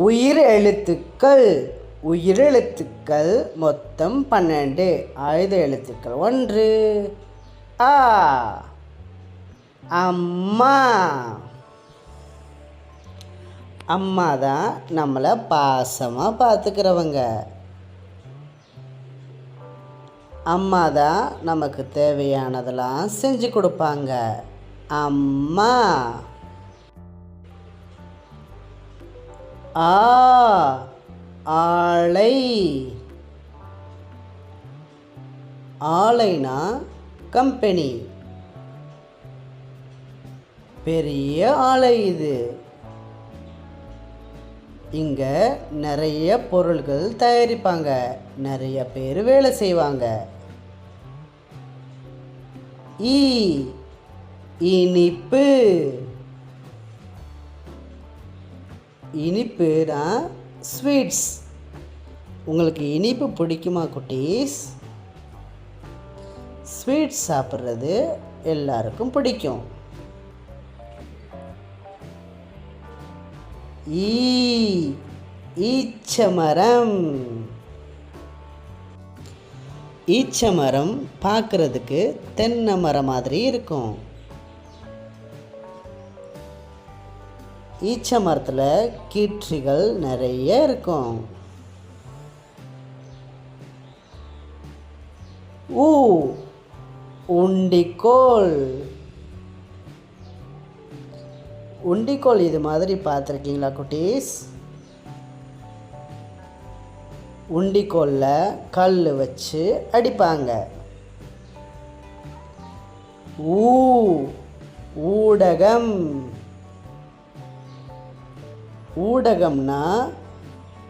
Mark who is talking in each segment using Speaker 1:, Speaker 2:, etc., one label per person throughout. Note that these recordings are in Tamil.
Speaker 1: உயிரெழுத்துக்கள் மொத்தம் 12. ஆயுத எழுத்துக்கள் 1 ஆ. அம்மா. அம்மா தான் நம்மளை பாசமாக பார்த்துக்கிறவங்க. அம்மா தான் நமக்கு தேவையானதெல்லாம் செஞ்சு கொடுப்பாங்க. அம்மா. ஆ. ஆலை. ஆலைனா கம்பெனி. பெரிய ஆலை இது. இங்கே நிறைய பொருள்கள் தயாரிப்பாங்க, நிறைய பேர் வேலை செய்வாங்க. இனிப்பு. இனிப்புனா ஸ்வீட்ஸ். உங்களுக்கு இனிப்பு பிடிக்குமா குட்டீஸ்? ஸ்வீட்ஸ் சாப்பிட்றது எல்லாருக்கும் பிடிக்கும். ஈச்சமரம். ஈச்சமரம் பார்க்குறதுக்கு தென்னை மரம் மாதிரி இருக்கும். ஈச்ச மரத்தில் கீற்றுகள் நிறைய இருக்கும். உண்டிக்கோல். உண்டிக்கோல் இது மாதிரி பார்த்துருக்கீங்களா குட்டீஸ்? உண்டிக்கோலில் கல் வச்சு அடிப்பாங்க. ஊடகம். ஊடகம்னா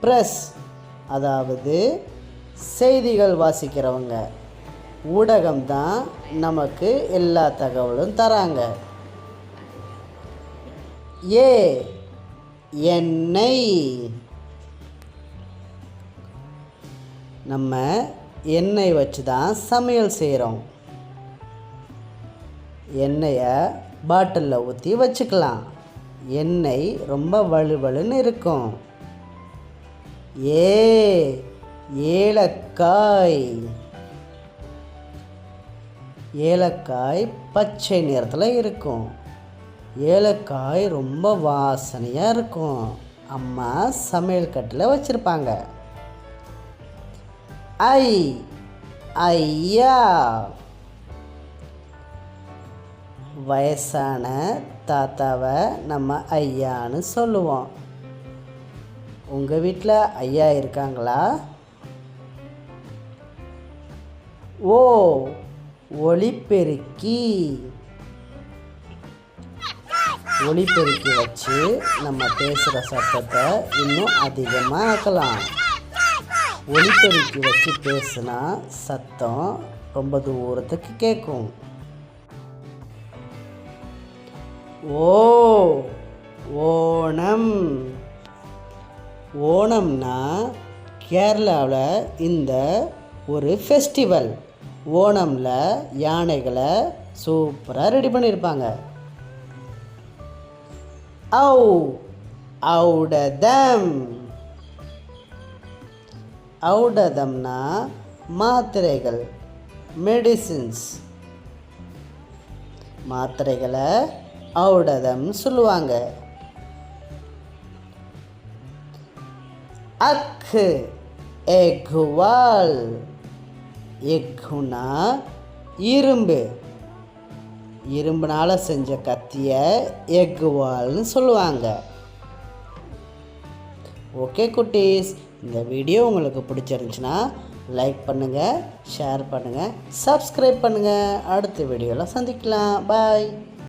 Speaker 1: ப்ரெஸ், அதாவது செய்திகள் வாசிக்கிறவங்க. ஊடகம் தான் நமக்கு எல்லா தகவலும் தராங்க. எண்ணெய். நம்ம எண்ணெய் வச்சு தான் சமையல் செய்கிறோம். எண்ணெயை பாட்டிலில் ஊற்றி வச்சுக்கலாம். எண்ணெய் ரொம்ப வலுவலுன்னு இருக்கும். ஏலக்காய். ஏலக்காய் பச்சை நிறத்தில் இருக்கும். ஏலக்காய் ரொம்ப வாசனையாக இருக்கும். அம்மா சமையல் கட்டில் வச்சுருப்பாங்க. ஐயா. வயசான தாத்தாவை நம்ம ஐயான்னு சொல்லுவோம். உங்கள் வீட்டில் ஐயா இருக்காங்களா? ஒலிபெருக்கி. ஒலிபெருக்கி வச்சு நம்ம பேசுகிற சத்தத்தை இன்னும் அதிகமாக ஆக்கலாம். ஒலிபெருக்கி வச்சு பேசுனா சத்தம் ரொம்ப தூரத்துக்கு கேட்கும். ஓணம். ஓணம்னா கேரளாவில் இந்த ஒரு ஃபெஸ்டிவல். ஓணமில் யானைகளை சூப்பராக ரெடி பண்ணியிருப்பாங்க. ஔடதம். ஔடதம்னா மாத்திரைகள், மெடிசின்ஸ். மாத்திரைகளை ஔடதம் சொல்லுவாங்க. எக்குவால். எக்குனா இரும்பு. இரும்புனால் செஞ்ச கத்தியை எக்குவால்னு சொல்லுவாங்க. ஓகே குட்டீஸ், இந்த வீடியோ உங்களுக்கு பிடிச்சிருந்துச்சுன்னா லைக் பண்ணுங்கள், ஷேர் பண்ணுங்கள், சப்ஸ்கிரைப் பண்ணுங்கள். அடுத்த வீடியோவில் சந்திக்கலாம். பாய்.